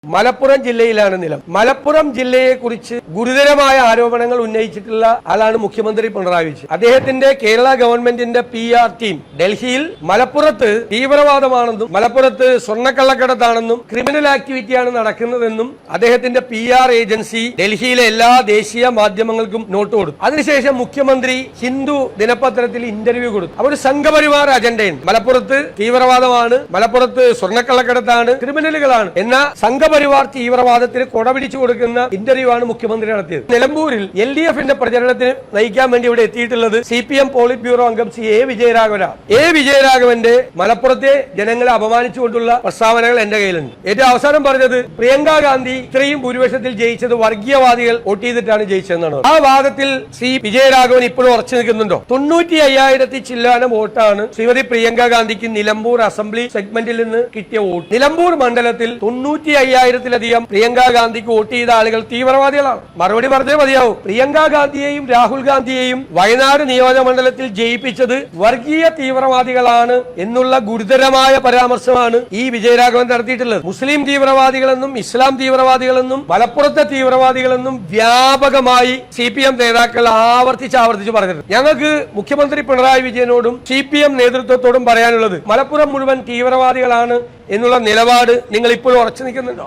മലപ്പുറം ജില്ലയിലാണ് നിലം. മലപ്പുറം ജില്ലയെക്കുറിച്ച് ഗുരുതരമായ ആരോപണങ്ങൾ ഉന്നയിച്ചിട്ടുള്ള ആളാണ് മുഖ്യമന്ത്രി പിണറായി വിജയൻ. അദ്ദേഹത്തിന്റെ കേരള ഗവൺമെന്റിന്റെ PR ടീം ഡൽഹിയിൽ മലപ്പുറത്ത് തീവ്രവാദമാണെന്നും മലപ്പുറത്ത് സ്വർണ്ണക്കള്ളക്കടത്താണെന്നും ക്രിമിനൽ ആക്ടിവിറ്റിയാണ് നടക്കുന്നതെന്നും അദ്ദേഹത്തിന്റെ PR ഏജൻസി ഡൽഹിയിലെ എല്ലാ ദേശീയ മാധ്യമങ്ങൾക്കും നോട്ട് കൊടുത്തു. അതിനുശേഷം മുഖ്യമന്ത്രി ഹിന്ദു ദിനപത്രത്തിൽ ഇന്റർവ്യൂ കൊടുത്തു. അവർ സംഘപരിവാർ അജണ്ടയാണ്, മലപ്പുറത്ത് തീവ്രവാദമാണ്, മലപ്പുറത്ത് സ്വർണ്ണക്കള്ളക്കടത്താണ്, ക്രിമിനലുകളാണ് എന്ന സംഘപരിവാർ തീവ്രവാദത്തിന് കൊടപിടിച്ചു കൊടുക്കുന്ന ഇന്റർവ്യൂ ആണ് മുഖ്യമന്ത്രി നടത്തിയത്. നിലമ്പൂരിൽ LDFന്റെ പ്രചരണത്തിന് നയിക്കാൻ വേണ്ടി ഇവിടെ എത്തിയിട്ടുള്ളത് CPM പോളിറ്റ് ബ്യൂറോ അംഗം A. വിജയരാഘവനാണ്. A. വിജയരാഘവന്റെ മലപ്പുറത്തെ ജനങ്ങളെ അപമാനിച്ചുകൊണ്ടുള്ള പ്രസ്താവനകൾ എന്റെ കയ്യിലുണ്ട്. ഏറ്റവും അവസാനം പറഞ്ഞത് പ്രിയങ്ക ഗാന്ധി ഇത്രയും ഭൂരിപക്ഷത്തിൽ ജയിച്ചത് വർഗീയവാദികൾ വോട്ട് ചെയ്തിട്ടാണ് ജയിച്ചതെന്നാണ്. ആ വാദത്തിൽ വിജയരാഘവൻ ഇപ്പോഴും ഉറച്ചു നിൽക്കുന്നുണ്ടോ? 95,000 ചില്ലാന വോട്ടാണ് ശ്രീമതി പ്രിയങ്ക ഗാന്ധിക്ക് നിലമ്പൂർ അസംബ്ലി സെഗ്മെന്റിൽ നിന്ന് കിട്ടിയ വോട്ട്. നിലമ്പൂർ മണ്ഡലത്തിൽ 95,000-ലധികം പ്രിയങ്ക ഗാന്ധിക്ക് വോട്ട് ചെയ്ത ആളുകൾ തീവ്രവാദികളാണ്. മറുപടി പറഞ്ഞേ മതിയാവും. പ്രിയങ്ക ഗാന്ധിയെയും രാഹുൽ ഗാന്ധിയെയും വയനാട് നിയോജക മണ്ഡലത്തിൽ ജയിപ്പിച്ചത് വർഗീയ തീവ്രവാദികളാണ് എന്നുള്ള ഗുരുതരമായ പരാമർശമാണ് ഈ വിജയരാഘവൻ നടത്തിയിട്ടുള്ളത്. മുസ്ലിം തീവ്രവാദികളെന്നും ഇസ്ലാം തീവ്രവാദികളെന്നും മലപ്പുറത്തെ തീവ്രവാദികളെന്നും വ്യാപകമായി CPM നേതാക്കൾ ആവർത്തിച്ച് പറഞ്ഞിട്ടുണ്ട്. ഞങ്ങൾക്ക് മുഖ്യമന്ത്രി പിണറായി വിജയനോടും CPM നേതൃത്വത്തോടും പറയാനുള്ളത്, മലപ്പുറം മുഴുവൻ തീവ്രവാദികളാണ് എന്നുള്ള നിലപാട് നിങ്ങൾ ഇപ്പോഴും ഉറച്ചു നിൽക്കുന്നുണ്ടോ?